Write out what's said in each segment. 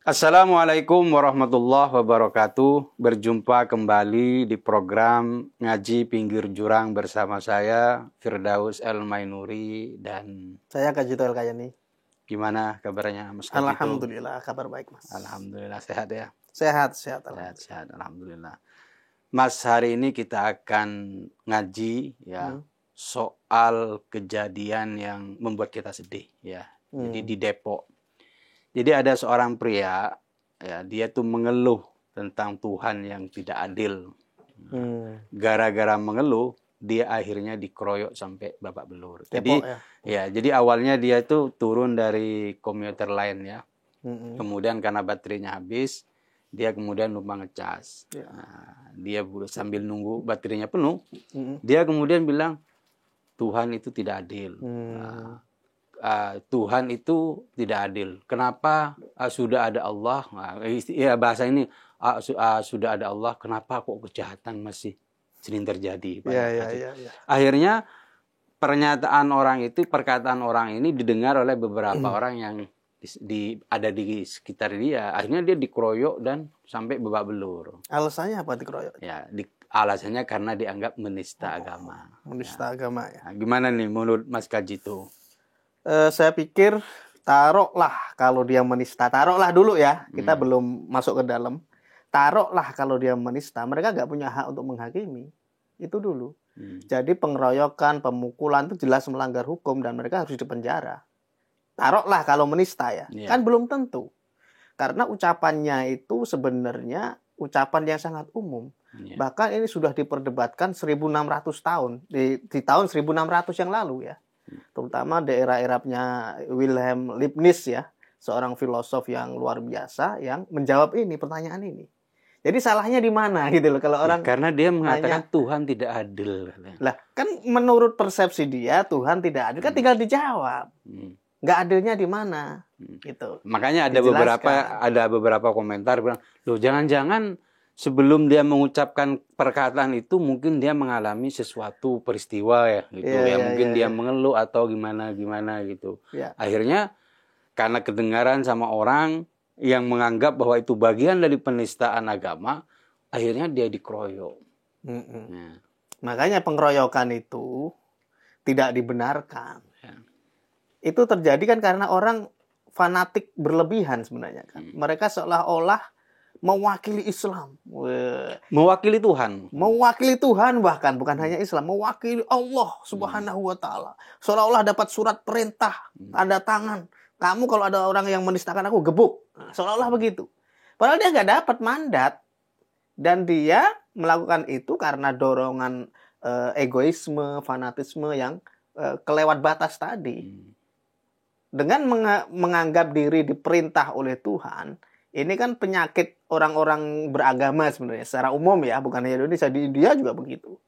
Assalamualaikum warahmatullahi wabarakatuh. Berjumpa kembali di program Ngaji Pinggir Jurang bersama saya Firdaus El-Mainuri dan saya Kajito El-Kayani. Gimana kabarnya Mas Kajito? Alhamdulillah, kabar baik Mas. Alhamdulillah sehat ya. Sehat. Sehat, alhamdulillah. Mas, hari ini kita akan ngaji ya soal kejadian yang membuat kita sedih ya. Jadi di Depok. Jadi ada seorang pria, ya, dia tuh mengeluh tentang Tuhan yang tidak adil. Gara-gara mengeluh, dia akhirnya dikeroyok sampai babak belur. Depok, jadi awalnya dia tuh turun dari komuter lain ya. Kemudian karena baterainya habis, dia kemudian lupa ngecas. Nah, dia sambil nunggu baterainya penuh, dia kemudian bilang Tuhan itu tidak adil. Tuhan itu tidak adil. Kenapa sudah ada Allah? Ya bahasa ini sudah ada Allah. Kenapa kok kejahatan masih sering terjadi? Akhirnya perkataan orang ini didengar oleh beberapa orang yang ada di sekitar dia. Akhirnya dia dikeroyok dan sampai babak belur. Alasannya apa dikeroyok? Ya, alasannya karena dianggap menista agama. Menista agama ya. Nah, gimana nih menurut Mas Kajito? Saya pikir taruhlah kalau dia menista, taruhlah dulu ya, kita belum masuk ke dalam. Taruhlah kalau dia menista, mereka nggak punya hak untuk menghakimi. Itu dulu. Jadi pengeroyokan, pemukulan itu jelas melanggar hukum dan mereka harus dipenjara. Taruhlah kalau menista ya, kan belum tentu. Karena ucapannya itu sebenarnya ucapan yang sangat umum. Bahkan ini sudah diperdebatkan 1600 tahun, di tahun 1600 yang lalu ya. Terutama daerah-eranya Wilhelm Leibniz ya, seorang filosof yang luar biasa yang menjawab pertanyaan ini. Jadi salahnya di mana gitu loh kalau orang karena dia mengatakan Tuhan tidak adil. Lah, kan menurut persepsi dia Tuhan tidak adil, kan tinggal dijawab. Nggak adilnya di mana gitu. Makanya ada beberapa komentar bilang, "Loh, jangan-jangan sebelum dia mengucapkan perkataan itu mungkin dia mengalami sesuatu peristiwa ya gitu mungkin dia mengeluh atau gimana gitu." Akhirnya karena kedengaran sama orang yang menganggap bahwa itu bagian dari penistaan agama, akhirnya dia dikeroyok. Makanya pengeroyokan itu tidak dibenarkan. Itu terjadi kan karena orang fanatik berlebihan sebenarnya kan. Mereka seolah-olah mewakili Islam, mewakili Tuhan bahkan bukan hanya Islam, mewakili Allah Subhanahu wa taala. Seolah-olah dapat surat perintah, tanda tangan. Kamu kalau ada orang yang menistakan aku gebuk. Seolah-olah begitu. Padahal dia nggak dapat mandat dan dia melakukan itu karena dorongan egoisme, fanatisme yang kelewat batas tadi. Dengan menganggap diri diperintah oleh Tuhan, ini kan penyakit orang-orang beragama sebenarnya secara umum ya, bukan hanya di Indonesia, di India juga begitu.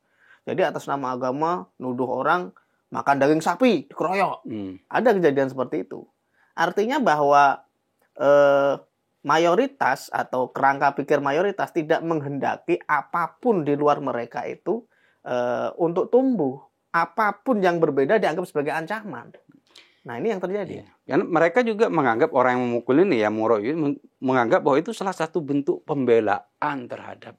Jadi atas nama agama nuduh orang makan daging sapi, dikeroyok. Ada kejadian seperti itu. Artinya bahwa mayoritas atau kerangka pikir mayoritas tidak menghendaki apapun di luar mereka itu untuk tumbuh. Apapun yang berbeda dianggap sebagai ancaman. Nah, ini yang terjadi. Karena mereka juga menganggap orang yang memukul ini ya, menganggap bahwa itu salah satu bentuk pembelaan terhadap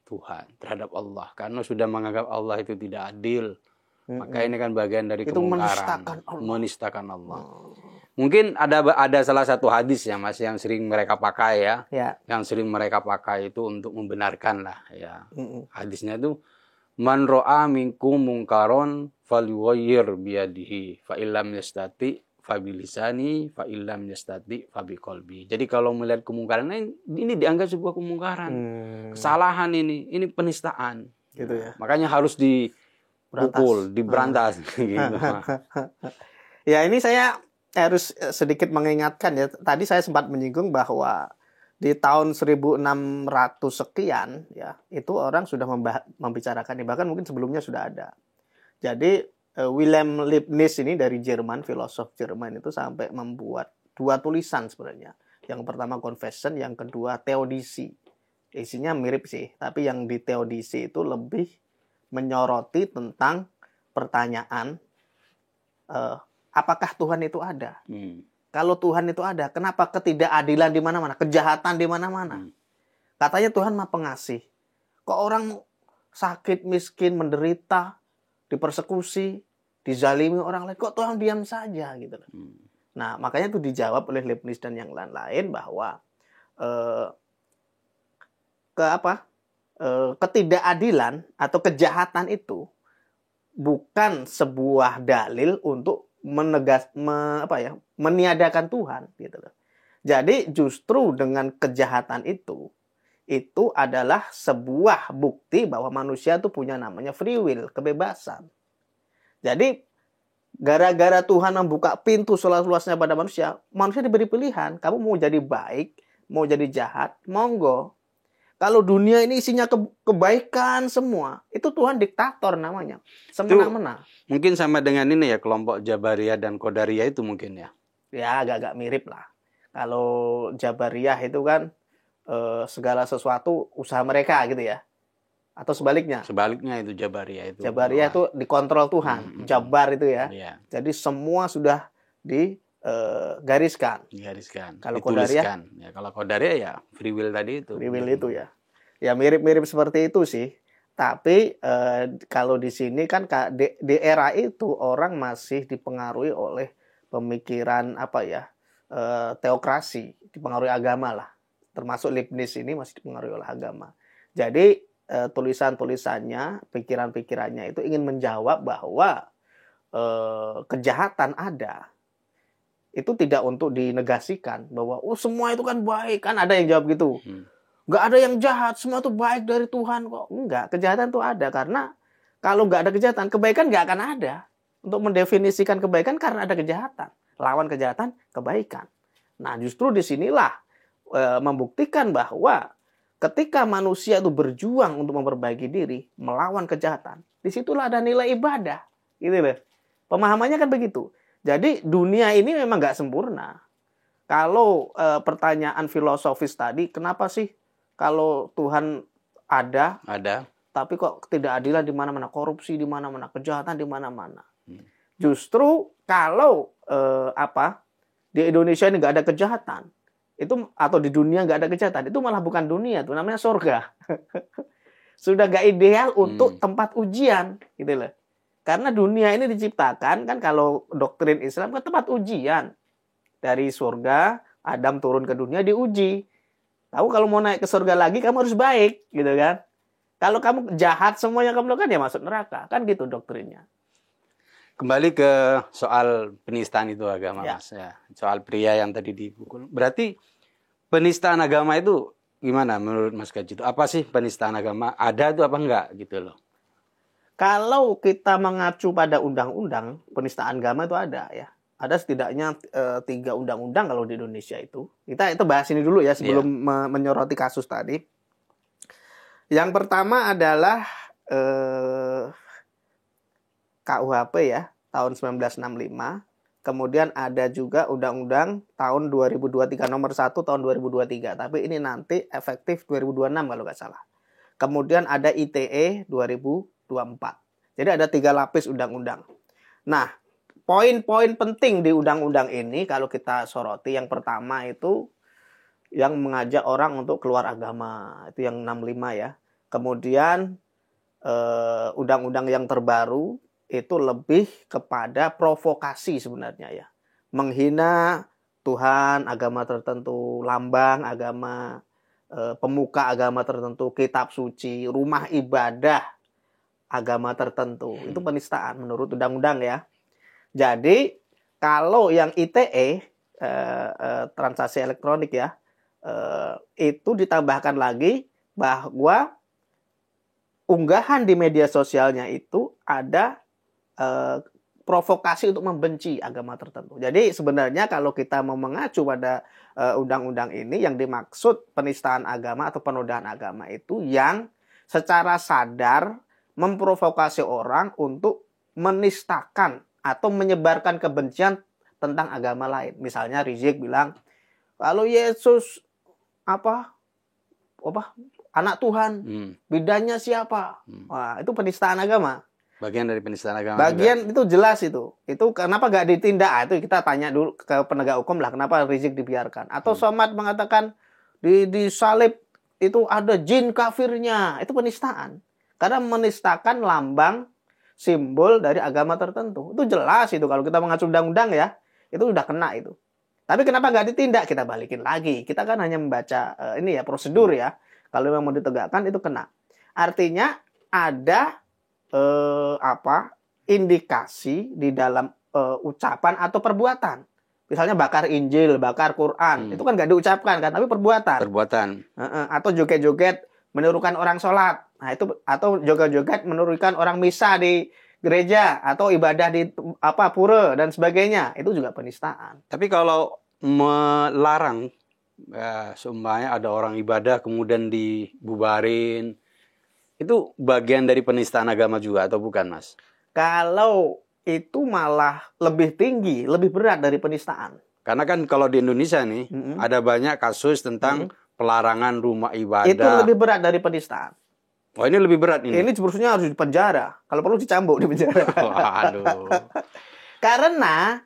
Tuhan, terhadap Allah. Karena sudah menganggap Allah itu tidak adil. Maka ini kan bagian dari kemungkaran. Menistakan Allah. Mungkin ada salah satu hadis ya Mas yang sering mereka pakai ya. Yang sering mereka pakai itu untuk membenarkan lah ya. Hadisnya itu man ra'a minkum mungkaron falyughayyir biyadihi fa illam yastati fa bilisani fa illam yastati fa biqalbi. Jadi kalau melihat kemungkaran ini dianggap sebuah kemungkaran. Kesalahan ini penistaan. Gitu ya. Makanya harus dipukul, diberantas gitu. Ya, ini saya harus sedikit mengingatkan ya. Tadi saya sempat menyinggung bahwa di tahun 1600 sekian ya, itu orang sudah membicarakan ini, bahkan mungkin sebelumnya sudah ada. Jadi Wilhelm Leibniz ini dari Jerman, filosof Jerman itu sampai membuat 2 tulisan sebenarnya. Yang pertama Confession, yang kedua Theodicy. Isinya mirip sih, tapi yang di Theodicy itu lebih menyoroti tentang pertanyaan apakah Tuhan itu ada? Kalau Tuhan itu ada, kenapa ketidakadilan di mana-mana, kejahatan di mana-mana? Katanya Tuhan Maha Pengasih. Kok orang sakit, miskin, menderita, dipersekusi, dizalimi orang lain, kok Tuhan diam saja gitu loh. Nah, makanya itu dijawab oleh Leibniz dan yang lain-lain bahwa ketidakadilan atau kejahatan itu bukan sebuah dalil untuk meniadakan Tuhan gitu loh. Jadi justru dengan kejahatan itu adalah sebuah bukti bahwa manusia itu punya namanya free will, kebebasan. Jadi gara-gara Tuhan membuka pintu seluas-luasnya pada manusia, manusia diberi pilihan, kamu mau jadi baik, mau jadi jahat, monggo. Kalau dunia ini isinya kebaikan semua, itu Tuhan diktator namanya. Semena-mena. Mungkin sama dengan ini ya, kelompok Jabariyah dan Qadariyah itu mungkin ya. Ya, agak-agak mirip lah. Kalau Jabariyah itu kan segala sesuatu usaha mereka gitu ya. Atau sebaliknya. Sebaliknya itu Jabariyah itu. Jabariyah itu dikontrol Tuhan. Jabar itu ya. Iya. Jadi semua sudah digariskan. Kalau Qadariyah, ya kalau Qadariyah ya free will tadi itu. Free will itu ya. Ya mirip-mirip seperti itu sih. Tapi kalau di sini kan di era itu orang masih dipengaruhi oleh pemikiran teokrasi, dipengaruhi agama lah. Termasuk Leibniz ini masih dipengaruhi oleh agama. Jadi tulisan-tulisannya, pikiran-pikirannya itu ingin menjawab bahwa kejahatan ada. Itu tidak untuk dinegasikan bahwa semua itu kan baik, kan ada yang jawab gitu. Nggak ada yang jahat, semua itu baik dari Tuhan kok. Enggak, kejahatan itu ada karena kalau nggak ada kejahatan, kebaikan nggak akan ada. Untuk mendefinisikan kebaikan karena ada kejahatan. Lawan kejahatan, kebaikan. Nah, justru disinilah membuktikan bahwa ketika manusia itu berjuang untuk memperbaiki diri, melawan kejahatan, disitulah ada nilai ibadah. Gitu loh. Pemahamannya kan begitu. Jadi dunia ini memang nggak sempurna. Kalau pertanyaan filosofis tadi, kenapa sih kalau Tuhan ada, tapi kok ketidakadilan di mana-mana, korupsi di mana-mana, kejahatan di mana-mana? Justru kalau di Indonesia ini nggak ada kejahatan, itu atau di dunia nggak ada kejahatan, itu malah bukan dunia, itu namanya surga. Sudah nggak ideal untuk tempat ujian, gitu loh. Karena dunia ini diciptakan kan kalau doktrin Islam kan tempat ujian. Dari surga, Adam turun ke dunia diuji. Tahu kalau mau naik ke surga lagi kamu harus baik, gitu kan? Kalau kamu jahat semuanya kamu lakukan ya masuk neraka, kan gitu doktrinnya. Kembali ke soal penistaan itu agama, Ya. Mas. Ya. Soal pria yang tadi dipukul. Berarti penistaan agama itu gimana menurut Mas Kaji? Apa sih penistaan agama? Ada itu apa enggak gitu loh? Kalau kita mengacu pada undang-undang, penistaan agama itu ada ya. Ada setidaknya 3 undang-undang kalau di Indonesia itu. Kita bahas ini dulu ya sebelum menyoroti kasus tadi. Yang pertama adalah KUHP ya, tahun 1965. Kemudian ada juga Undang-Undang tahun 2023, nomor 1 tahun 2023. Tapi ini nanti efektif 2026 kalau nggak salah. Kemudian ada ITE 2024. Jadi ada 3 lapis undang-undang. Nah, poin-poin penting di undang-undang ini kalau kita soroti, yang pertama itu yang mengajak orang untuk keluar agama. Itu yang 65 ya. Kemudian undang-undang yang terbaru itu lebih kepada provokasi sebenarnya ya. Menghina Tuhan, agama tertentu, lambang agama, pemuka agama tertentu, kitab suci, rumah ibadah agama tertentu. Itu penistaan menurut undang-undang ya. Jadi kalau yang ITE, transaksi elektronik ya, itu ditambahkan lagi bahwa unggahan di media sosialnya itu ada provokasi untuk membenci agama tertentu. Jadi sebenarnya kalau kita mau mengacu pada undang-undang ini, yang dimaksud penistaan agama atau penodaan agama itu yang secara sadar memprovokasi orang untuk menistakan atau menyebarkan kebencian tentang agama lain. Misalnya Rizik bilang kalau Yesus anak Tuhan, bidannya siapa? Wah, itu penistaan agama. Bagian dari penistaan agama. Bagian juga. Itu jelas itu. Itu kenapa nggak ditindak? Itu kita tanya dulu ke penegak hukum lah. Kenapa Rizik dibiarkan? Atau Somad mengatakan di salib itu ada jin kafirnya. Itu penistaan. Karena menistakan lambang simbol dari agama tertentu. Itu jelas itu. Kalau kita mengacu undang-undang ya, itu udah kena itu. Tapi kenapa nggak ditindak? Kita balikin lagi. Kita kan hanya membaca ini ya prosedur ya. Kalau memang mau ditegakkan itu kena. Artinya ada indikasi di dalam ucapan atau perbuatan. Misalnya bakar Injil, bakar Quran, itu kan nggak diucapkan kan, tapi perbuatan. Atau joget-joget menirukan orang sholat, nah itu atau joget-joget menirukan orang misa di gereja atau ibadah di pura dan sebagainya, itu juga penistaan. Tapi kalau melarang, seumpamanya ada orang ibadah kemudian dibubarin, itu bagian dari penistaan agama juga atau bukan, Mas? Kalau itu malah lebih tinggi, lebih berat dari penistaan. Karena kan kalau di Indonesia nih, ada banyak kasus tentang pelarangan rumah ibadah. Itu lebih berat dari penistaan. Oh, ini lebih berat ini? Ini sebenarnya harus dipenjara. Kalau perlu dicambuk di penjara. Waduh. Karena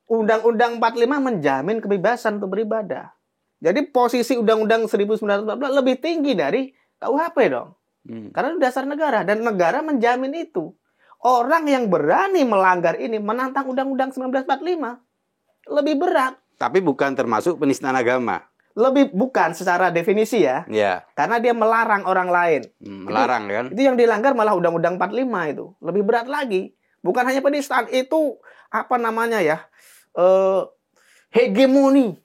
Undang-Undang 45 menjamin kebebasan untuk beribadah. Jadi posisi Undang-Undang 1914 lebih tinggi dari KUHP dong. Karena itu dasar negara. Dan negara menjamin itu. Orang yang berani melanggar ini menantang Undang-Undang 1945. Lebih berat. Tapi bukan termasuk penistaan agama. Lebih bukan secara definisi ya. Ya. Karena dia melarang orang lain. Melarang kan. Itu yang dilanggar malah Undang-Undang 45 itu. Lebih berat lagi. Bukan hanya penistaan. Itu apa namanya ya. Hegemoni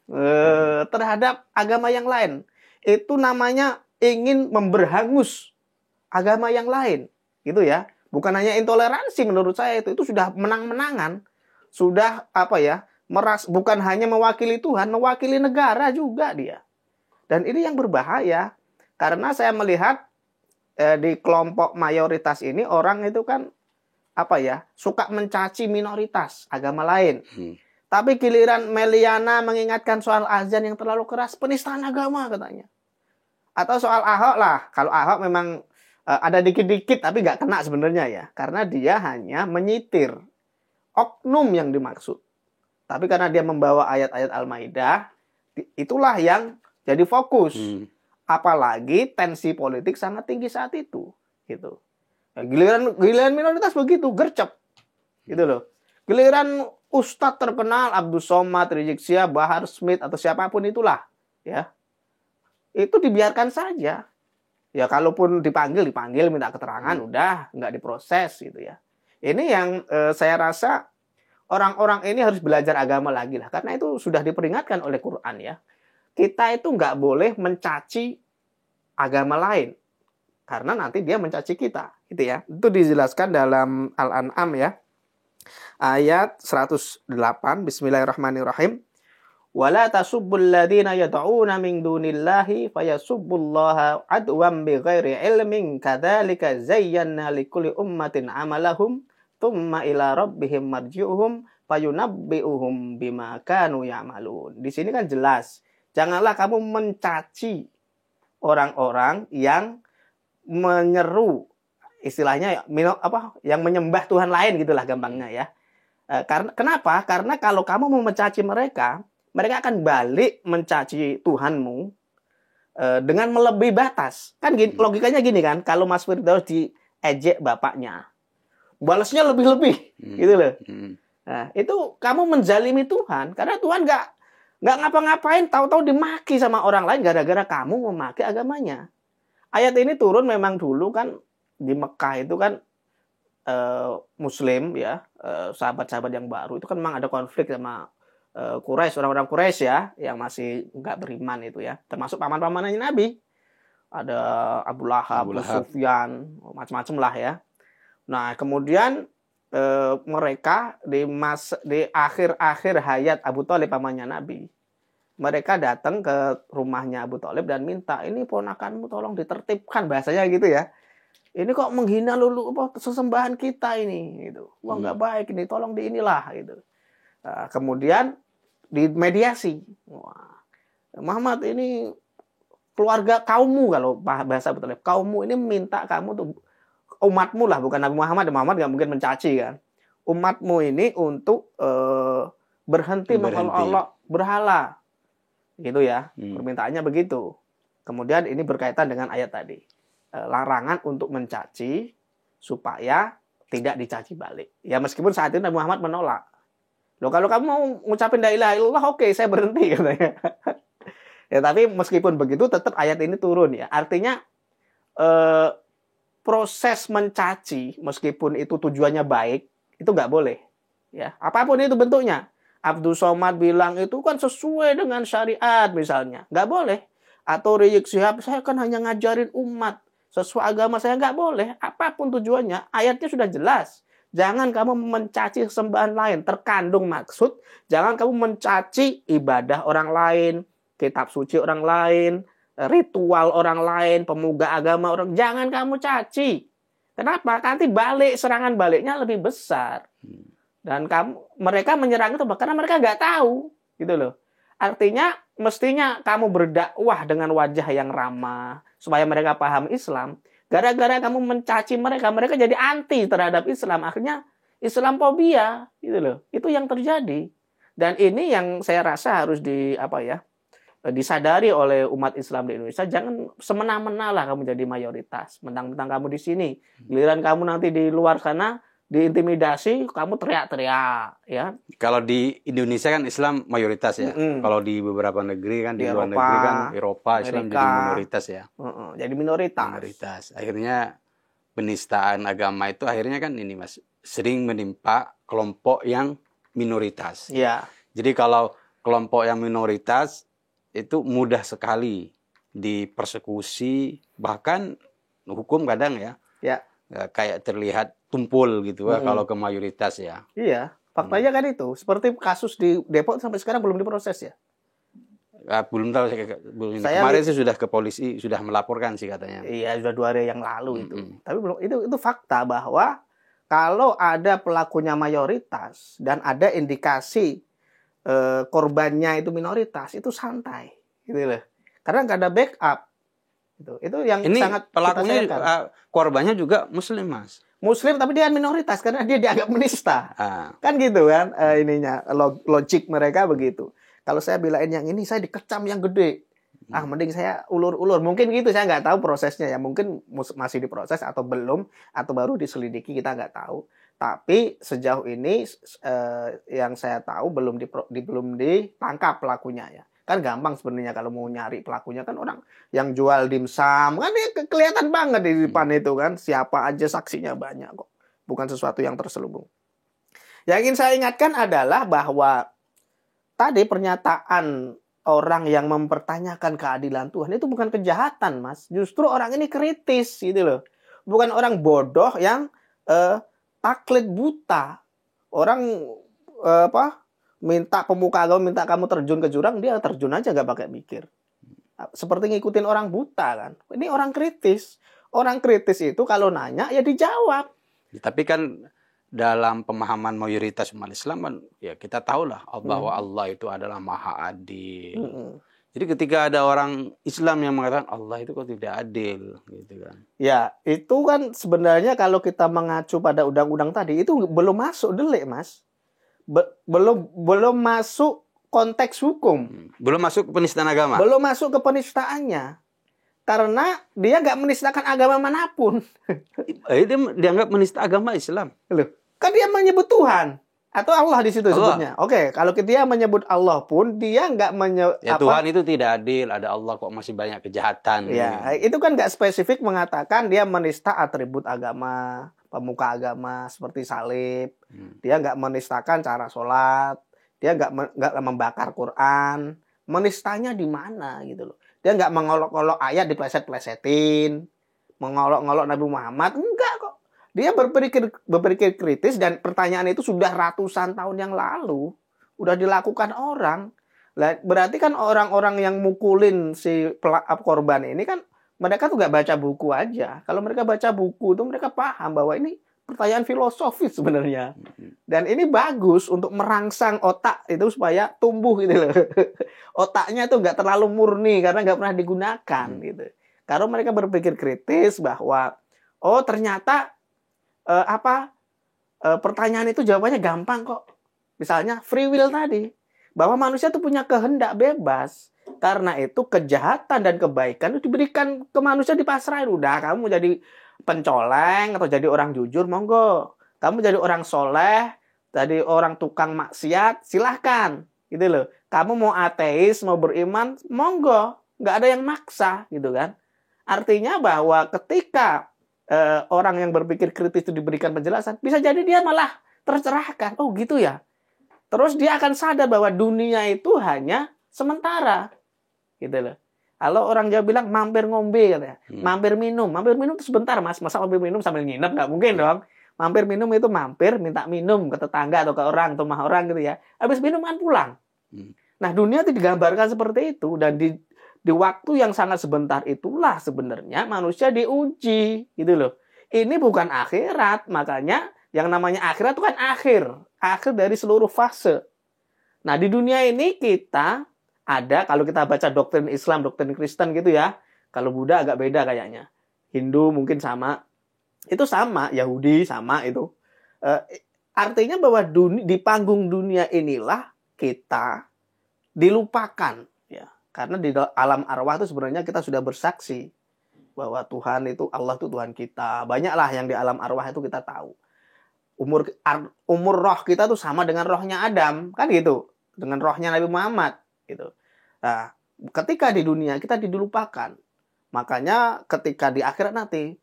terhadap agama yang lain. Itu namanya ingin memberhangus agama yang lain, gitu ya. Bukan hanya intoleransi menurut saya itu sudah menang-menangan, sudah bukan hanya mewakili Tuhan, mewakili negara juga dia. Dan ini yang berbahaya karena saya melihat di kelompok mayoritas ini orang itu kan suka mencaci minoritas agama lain. Tapi giliran Meliana mengingatkan soal azan yang terlalu keras, penistaan agama katanya. Atau soal Ahok lah. Kalau Ahok memang ada dikit-dikit tapi nggak kena sebenarnya ya. Karena dia hanya menyitir oknum yang dimaksud. Tapi karena dia membawa ayat-ayat Al-Maidah, itulah yang jadi fokus. Apalagi tensi politik sangat tinggi saat itu. Gitu. Nah, giliran minoritas begitu, gercep. Gitu loh. Giliran Ustadz terkenal, Abdul Somad, Rizik Syihab, Bahar Smith, atau siapapun itulah. Ya. Itu dibiarkan saja. Ya kalaupun dipanggil minta keterangan, udah nggak diproses gitu ya. Ini yang saya rasa orang-orang ini harus belajar agama lagi lah, karena itu sudah diperingatkan oleh Quran ya. Kita itu nggak boleh mencaci agama lain, karena nanti dia mencaci kita, gitu ya. Itu dijelaskan dalam Al-An'am ya, ayat 108. Bismillahirrahmanirrahim. Wala tasubbul ladzina yad'una min dunillahi fayasubbullaha adwan bighairi ilmin kadzalika zayyana likulli ummatin amalahum tsumma ila rabbihim marji'uhum fayunabbi'uhum bima kanu ya'malun. Di sini kan jelas, janganlah kamu mencaci orang-orang yang menyeru, istilahnya yang menyembah Tuhan lain gitulah gampangnya ya. Kenapa? Karena kalau kamu mau mencaci mereka akan balik mencaci Tuhanmu dengan melebihi batas. Kan logikanya gini kan, kalau Mas Firdaus diejek bapaknya, balasnya lebih-lebih, gitu loh. Nah, itu kamu menzalimi Tuhan, karena Tuhan nggak ngapa-ngapain, tahu-tahu dimaki sama orang lain gara-gara kamu memaki agamanya. Ayat ini turun memang dulu kan di Mekah itu kan Muslim ya, sahabat-sahabat yang baru itu kan memang ada konflik sama Quraisy, orang-orang Quraisy ya, yang masih nggak beriman itu ya, termasuk paman-pamannya Nabi, ada Abu Lahab, Abu Sufyan, macam-macam lah ya. Nah kemudian mereka di akhir-akhir hayat Abu Thalib pamannya Nabi, mereka datang ke rumahnya Abu Thalib dan minta, ini ponakanmu tolong ditertibkan, bahasanya gitu ya. Ini kok menghina sesembahan kita ini, gitu. Wah nggak baik ini, tolong inilah gitu. Nah, kemudian dimediasi. Wah, Muhammad ini keluarga kaummu, kalau bahasa Abu Thalib, kaummu ini minta kamu tuh umatmu lah, bukan Nabi Muhammad. Muhammad nggak mungkin mencaci kan. Umatmu ini untuk berhenti menolak berhala, gitu ya. Permintaannya begitu. Kemudian ini berkaitan dengan ayat tadi, larangan untuk mencaci supaya tidak dicaci balik. Ya meskipun saat itu Nabi Muhammad menolak. Loh kalau kamu mau ngucapin la ilaha illallah, oke, saya berhenti katanya. Ya tapi meskipun begitu tetap ayat ini turun ya. Artinya proses mencaci meskipun itu tujuannya baik itu nggak boleh. Ya apapun itu bentuknya. Abdul Somad bilang itu kan sesuai dengan syariat misalnya, nggak boleh. Atau Rizik Syihab, saya kan hanya ngajarin umat sesuai agama saya, nggak boleh. Apapun tujuannya, ayatnya sudah jelas. Jangan kamu mencaci sembahan lain, terkandung maksud. Jangan kamu mencaci ibadah orang lain, kitab suci orang lain, ritual orang lain, pemuga agama orang. Jangan kamu caci. Kenapa? Nanti serangan baliknya lebih besar. Dan mereka menyerang itu karena mereka nggak tahu, gitu loh. Artinya mestinya kamu berdakwah dengan wajah yang ramah supaya mereka paham Islam. Gara-gara kamu mencaci mereka, mereka jadi anti terhadap Islam. Akhirnya Islamophobia, gitu loh. Itu yang terjadi. Dan ini yang saya rasa harus disadari oleh umat Islam di Indonesia. Jangan semena-mena lah kamu jadi mayoritas. Mentang-mentang kamu di sini, giliran kamu nanti di luar sana diintimidasi, kamu teriak-teriak, ya. Kalau di Indonesia kan Islam mayoritas ya. Kalau di beberapa negeri kan, di luar negeri kan Eropa, Islam jadi minoritas ya. Jadi minoritas. Akhirnya penistaan agama itu akhirnya kan ini Mas, sering menimpa kelompok yang minoritas. Ya. Jadi kalau kelompok yang minoritas itu mudah sekali dipersekusi, bahkan hukum kadang ya. Kayak terlihat tumpul gitu kalau ke mayoritas ya. Iya, faktanya kan itu. Seperti kasus di Depok sampai sekarang belum diproses ya. Belum tahu kemarin sih sudah ke polisi, sudah melaporkan sih katanya. Iya, sudah 2 hari yang lalu itu. Tapi belum itu fakta bahwa kalau ada pelakunya mayoritas dan ada indikasi korbannya itu minoritas, itu santai, gitu loh. Karena nggak ada backup. Itu yang ini sangat pelakunya korbannya juga Muslim Mas. Muslim tapi dia minoritas karena dia dianggap menista. Kan gitu kan ininya logik mereka begitu. Kalau saya bilain yang ini saya dikecam yang gede. Mending saya ulur-ulur. Mungkin gitu, saya nggak tahu prosesnya ya. Mungkin masih diproses atau belum atau baru diselidiki, kita nggak tahu. Tapi sejauh ini yang saya tahu belum ditangkap pelakunya ya. Kan gampang sebenarnya kalau mau nyari pelakunya, kan orang yang jual dimsum kan dia kelihatan banget di depan itu kan, siapa aja saksinya banyak kok, bukan sesuatu yang terselubung. Yang ingin saya ingatkan adalah bahwa tadi pernyataan orang yang mempertanyakan keadilan Tuhan itu bukan kejahatan Mas, justru orang ini kritis gitu loh, bukan orang bodoh yang taklid buta. Orang minta pemuka agama, minta kamu terjun ke jurang, dia terjun aja nggak pakai mikir. Seperti ngikutin orang buta kan. Ini orang kritis. Orang kritis itu kalau nanya ya dijawab. Tapi kan dalam pemahaman mayoritas umat Islam kan ya kita tahu lah bahwa Allah itu adalah maha adil. Jadi ketika ada orang Islam yang mengatakan Allah itu kok tidak adil gitu kan. Ya, itu kan sebenarnya kalau kita mengacu pada undang-undang tadi itu belum masuk delik Mas. Belum masuk konteks hukum. Belum masuk ke penistaan agama. Belum masuk ke penistaannya. Karena dia nggak menistakan agama manapun. Dia dianggap menista agama Islam. Loh, kan dia menyebut Tuhan. Atau Allah di situ sebutnya. Oke, kalau dia menyebut Allah pun dia nggak Tuhan itu tidak adil, ada Allah kok masih banyak kejahatan. Ya, itu kan nggak spesifik mengatakan dia menista atribut agama, pemuka agama seperti salib. Dia nggak menistakan cara sholat, dia nggak membakar Quran. Menistanya di mana gitu loh. Dia nggak mengolok-olok ayat dipleset-plesetin, mengolok-olok Nabi Muhammad, enggak kok. Dia berpikir kritis, dan pertanyaan itu sudah ratusan tahun yang lalu udah dilakukan orang. Berarti kan orang-orang yang mukulin si korban ini kan mereka tuh nggak baca buku aja. Kalau mereka baca buku tuh mereka paham bahwa ini pertanyaan filosofis sebenarnya. Dan ini bagus untuk merangsang otak itu supaya tumbuh gitu loh. Otaknya tuh nggak terlalu murni karena nggak pernah digunakan gitu. Kalau mereka berpikir kritis bahwa Oh, ternyata pertanyaan itu jawabannya gampang kok. Misalnya free will tadi, bahwa manusia itu punya kehendak bebas. Karena itu kejahatan dan kebaikan itu diberikan ke manusia, dipasrahin. Udah, kamu mau jadi pencoleng atau jadi orang jujur, monggo. Kamu jadi orang soleh, jadi orang tukang maksiat, silahkan. Gitu loh. Kamu mau ateis, mau beriman, monggo. Nggak ada yang maksa, gitu kan. Artinya bahwa ketika orang yang berpikir kritis itu diberikan penjelasan, bisa jadi dia malah tercerahkan. Oh gitu ya. Terus dia akan sadar bahwa dunia itu hanya sementara. Gitu loh. Kalau orang Jawa bilang mampir ngombe katanya. Mampir minum itu sebentar Mas. Masa mampir minum sambil nginep? Nggak mungkin dong. Mampir minum itu mampir minta minum ke tetangga atau ke orang atau rumah orang gitu ya. Habis minum kan pulang. Nah, dunia itu digambarkan seperti itu, dan di waktu yang sangat sebentar itulah sebenarnya manusia diuji, gitu loh. Ini bukan akhirat, makanya yang namanya akhirat itu kan akhir dari seluruh fase. Nah, di dunia ini kita ada, kalau kita baca doktrin Islam, doktrin Kristen gitu ya. Kalau Buddha agak beda kayaknya. Hindu mungkin sama. Itu sama, Yahudi sama itu. Artinya bahwa di panggung dunia inilah kita dilupakan. Karena di alam arwah itu sebenarnya kita sudah bersaksi bahwa Tuhan itu, Allah itu Tuhan kita. Banyaklah yang di alam arwah itu kita tahu. Umur roh kita tuh sama dengan rohnya Adam, kan gitu. Dengan rohnya Nabi Muhammad, gitu. Nah, ketika di dunia kita dilupakan. Makanya ketika di akhirat nanti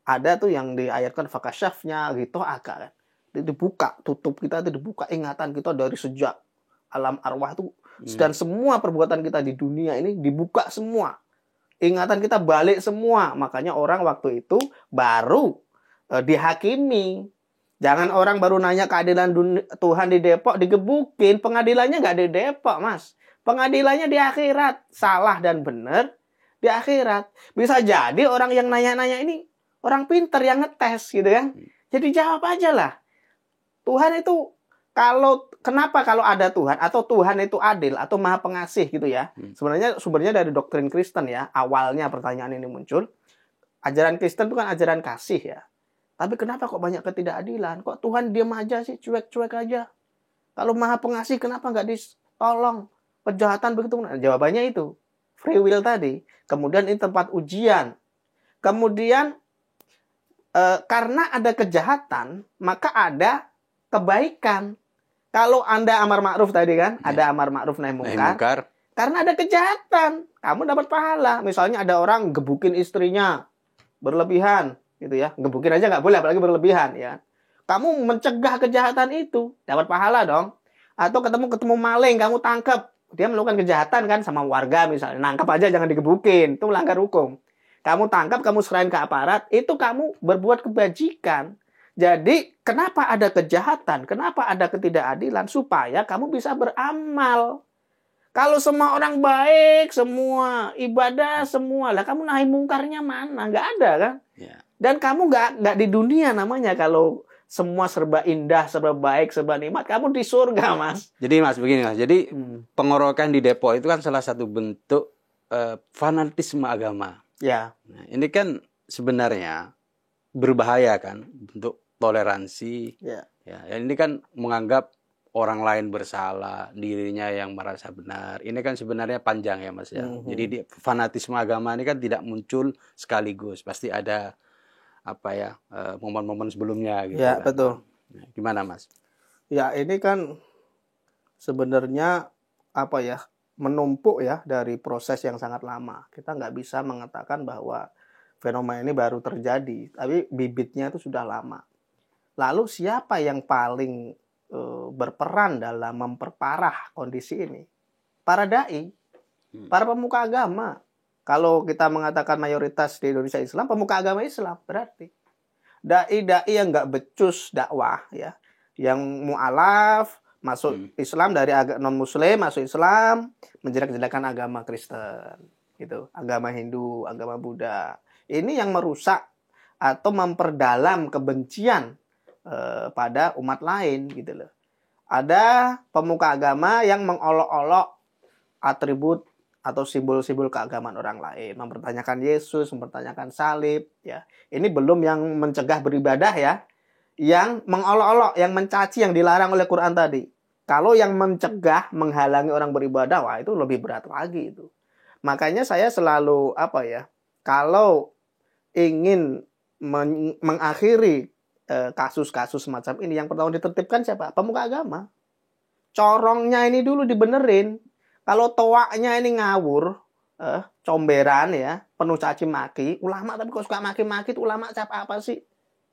ada tuh yang diayatkan fakasyafnya gitu kan. Dibuka, tutup kita itu dibuka ingatan kita dari sejak alam arwah itu. Dan semua perbuatan kita di dunia ini dibuka semua. Ingatan kita balik semua. Makanya orang waktu itu baru dihakimi. Jangan orang baru nanya keadilan Tuhan di Depok, digebukin. Pengadilannya nggak di Depok, Mas. Pengadilannya di akhirat. Salah dan benar di akhirat. Bisa jadi orang yang nanya-nanya ini orang pinter yang ngetes gitu kan. Jadi jawab aja lah. Tuhan itu kenapa kalau ada Tuhan atau Tuhan itu adil atau maha pengasih gitu ya. Sebenarnya sumbernya dari doktrin Kristen ya. Awalnya pertanyaan ini muncul. Ajaran Kristen itu kan ajaran kasih ya. Tapi kenapa kok banyak ketidakadilan? Kok Tuhan diam aja sih, cuek-cuek aja? Kalau maha pengasih kenapa nggak ditolong? Kejahatan begitu. Nah, jawabannya itu. Free will tadi. Kemudian ini tempat ujian. Kemudian karena ada kejahatan, maka ada kebaikan. Kalau Anda amar ma'ruf tadi kan, ada amar ma'ruf nahi mungkar. Karena ada kejahatan, kamu dapat pahala. Misalnya ada orang gebukin istrinya berlebihan, gitu ya. Gebukin aja nggak boleh, apalagi berlebihan, ya. Kamu mencegah kejahatan itu, dapat pahala dong. Atau ketemu maling, kamu tangkap, dia melakukan kejahatan kan sama warga misalnya, nangkap aja jangan digebukin, itu melanggar hukum. Kamu tangkap, kamu serahin ke aparat, itu kamu berbuat kebajikan. Jadi, kenapa ada kejahatan? Kenapa ada ketidakadilan? Supaya kamu bisa beramal. Kalau semua orang baik, semua ibadah, semua lah, kamu nahi mungkarnya mana? Nggak ada kan? Ya. Dan kamu nggak di dunia namanya kalau semua serba indah, serba baik, serba nikmat. Kamu di surga, Mas. Jadi, Mas, begini, Mas. Jadi, pengorokan di Depok itu kan salah satu bentuk fanatisme agama. Ya. Nah, ini kan sebenarnya berbahaya kan, bentuk toleransi. Ya, ini kan menganggap orang lain bersalah, dirinya yang merasa benar. Ini kan sebenarnya panjang ya, Mas ya. Jadi fanatisme agama ini kan tidak muncul sekaligus, pasti ada momen-momen sebelumnya gitu. Ya, kan. betul. Nah, gimana, Mas? Ya, ini kan sebenarnya menumpuk ya dari proses yang sangat lama. Kita nggak bisa mengatakan bahwa fenomena ini baru terjadi, tapi bibitnya itu sudah lama. Lalu siapa yang paling berperan dalam memperparah kondisi ini? Para dai, para pemuka agama. Kalau kita mengatakan mayoritas di Indonesia Islam, pemuka agama Islam berarti dai-dai yang nggak becus dakwah ya, yang mu'alaf masuk Islam dari non Muslim masuk Islam, menjelek-jelekan agama Kristen, gitu, agama Hindu, agama Buddha. Ini yang merusak atau memperdalam kebencian pada umat lain, gitu loh. Ada pemuka agama yang mengolok-olok atribut atau simbol-simbol keagamaan orang lain, mempertanyakan Yesus, mempertanyakan salib, ya. Ini belum yang mencegah beribadah ya, yang mengolok-olok, yang mencaci, yang dilarang oleh Quran tadi. Kalau yang mencegah, menghalangi orang beribadah, wah itu lebih berat lagi itu. Makanya saya selalu kalau ingin mengakhiri kasus-kasus semacam ini, yang pertama ditertibkan siapa? Pemuka agama. Corongnya ini dulu dibenerin. Kalau toaknya ini ngawur, comberan ya, penuh caci maki, ulama tapi kok suka maki-maki, itu ulama siapa apa sih?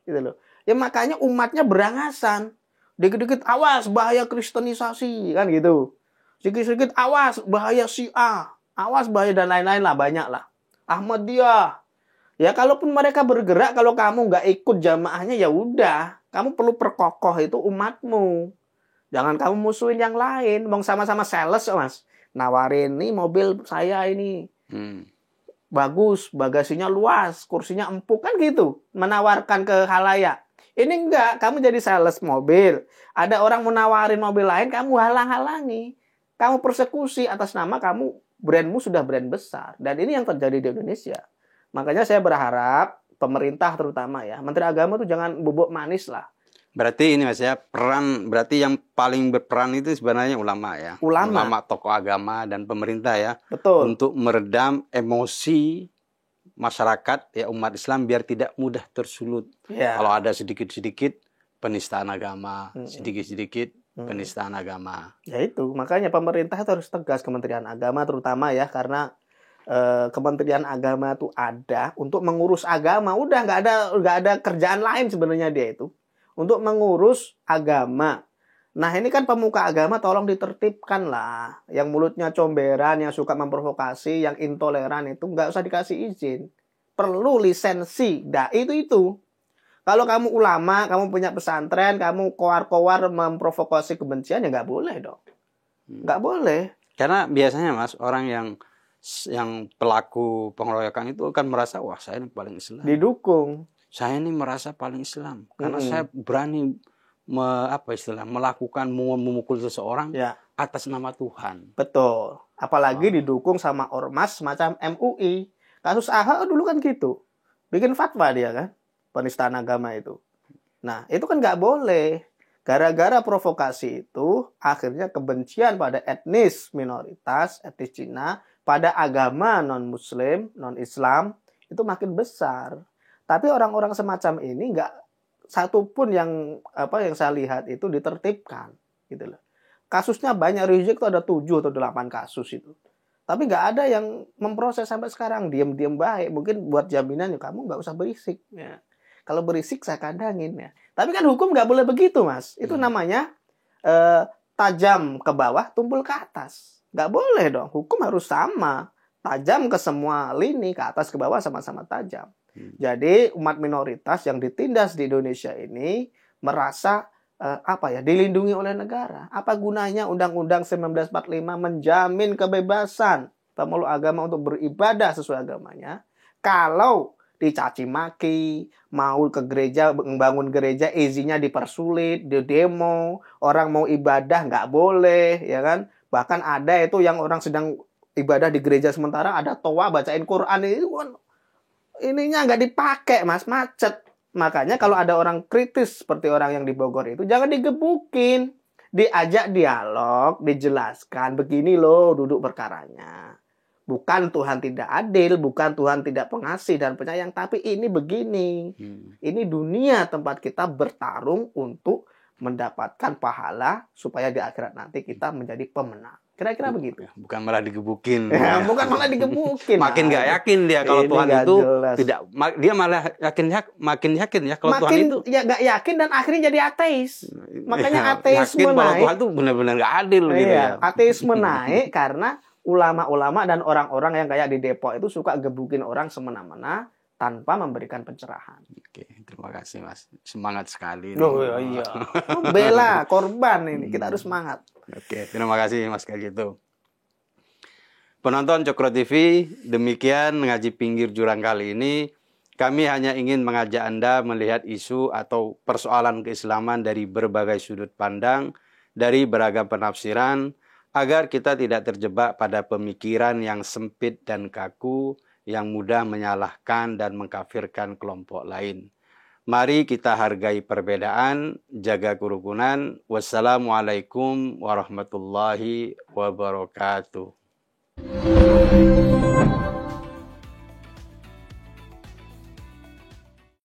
Gitu loh. Ya makanya umatnya berangasan. Dikit-dikit awas bahaya kristenisasi kan gitu. Sedikit-sedikit awas bahaya Syiah, awas bahaya dan lain-lain lah, banyak lah. Ahmadiyah. Ya kalaupun mereka bergerak, kalau kamu nggak ikut jamaahnya ya udah, kamu perlu perkokoh itu umatmu. Jangan kamu musuhin yang lain. Mau sama-sama sales Mas. Nawarin nih mobil saya ini. Bagus, bagasinya luas, kursinya empuk kan gitu. Menawarkan ke khalayak. Ini enggak, kamu jadi sales mobil. Ada orang menawarin mobil lain, kamu halang-halangi. Kamu persekusi atas nama kamu, brandmu sudah brand besar. Dan ini yang terjadi di Indonesia. Makanya saya berharap, pemerintah terutama ya, Menteri Agama tuh jangan bubuk manis lah. Berarti ini Mas ya, berarti yang paling berperan itu sebenarnya ulama ya. Ulama, tokoh agama dan pemerintah ya. Betul. Untuk meredam emosi masyarakat ya, umat Islam biar tidak mudah tersulut. Ya. Kalau ada sedikit-sedikit penistaan agama, sedikit-sedikit penistaan agama. Ya itu, makanya pemerintah itu harus tegas, Kementerian Agama terutama ya, karena Kementerian Agama itu ada untuk mengurus agama. Udah nggak ada kerjaan lain sebenarnya dia itu. Untuk mengurus agama. Nah ini kan pemuka agama tolong ditertibkan lah. Yang mulutnya comberan, yang suka memprovokasi, yang intoleran itu nggak usah dikasih izin. Perlu lisensi. Dai itu. Kalau kamu ulama, kamu punya pesantren, kamu koar-koar memprovokasi kebencian ya nggak boleh dong. Nggak boleh. Karena biasanya Mas, orang yang pelaku pengeroyokan itu akan merasa, wah saya ini paling Islam. Didukung. Saya ini merasa paling Islam karena saya berani melakukan memukul seseorang atas nama Tuhan. Betul. Apalagi didukung sama ormas semacam MUI. Kasus AHA dulu kan gitu. Bikin fatwa dia kan, penistaan agama itu. Nah, itu kan nggak boleh. Gara-gara provokasi itu, akhirnya kebencian pada etnis minoritas, etnis Cina, pada agama non-Muslim, non-Islam, itu makin besar. Tapi orang-orang semacam ini nggak satu pun yang saya lihat itu ditertibkan, gitu loh. Kasusnya banyak, Rizik itu ada 7 atau 8 kasus itu. Tapi nggak ada yang memproses sampai sekarang, diam-diam baik. Mungkin buat jaminan ya kamu nggak usah berisik. Ya. Kalau berisik saya kandangin ya. Tapi kan hukum nggak boleh begitu Mas. Itu namanya tajam ke bawah, tumpul ke atas. Nggak boleh dong. Hukum harus sama. Tajam ke semua lini, ke atas ke bawah sama-sama tajam. Jadi umat minoritas yang ditindas di Indonesia ini merasa dilindungi oleh negara. Apa gunanya Undang-Undang 1945 menjamin kebebasan pemeluk agama untuk beribadah sesuai agamanya kalau dicaci maki, mau ke gereja, membangun gereja izinnya dipersulit, di demo, orang mau ibadah nggak boleh, ya kan? Bahkan ada itu yang orang sedang ibadah di gereja sementara ada toa bacain Quran, itu kan ininya nggak dipakai Mas, macet. Makanya kalau ada orang kritis seperti orang yang di Bogor itu jangan digebukin, diajak dialog, dijelaskan begini loh duduk perkaranya. Bukan Tuhan tidak adil, bukan Tuhan tidak pengasih dan penyayang, tapi ini begini. Ini dunia tempat kita bertarung untuk mendapatkan pahala supaya di akhirat nanti kita menjadi pemenang. Kira-kira begitu. Bukan malah digebukin. Ya, bukan malah digebukin. Makin nggak yakin dia kalau Tuhan itu jelas. Tidak. Dia malah makin yakin ya kalau Tuhan itu. Ya nggak yakin dan akhirnya jadi ateis. Makanya ateisme yakin naik. Kalau Tuhan itu benar-benar nggak adil gitu ya. Ateisme naik karena ulama-ulama dan orang-orang yang kayak di Depok itu suka gebukin orang semena-mena tanpa memberikan pencerahan. Oke, terima kasih Mas. Semangat sekali. Oh iya. Bela korban ini, kita harus semangat. Oke, terima kasih Mas kayak gitu. Penonton Cokro TV, demikian ngaji pinggir jurang kali ini. Kami hanya ingin mengajak Anda melihat isu atau persoalan keislaman dari berbagai sudut pandang, dari beragam penafsiran, agar kita tidak terjebak pada pemikiran yang sempit dan kaku, yang mudah menyalahkan dan mengkafirkan kelompok lain. Mari kita hargai perbedaan, jaga kerukunan. Wassalamualaikum warahmatullahi wabarakatuh.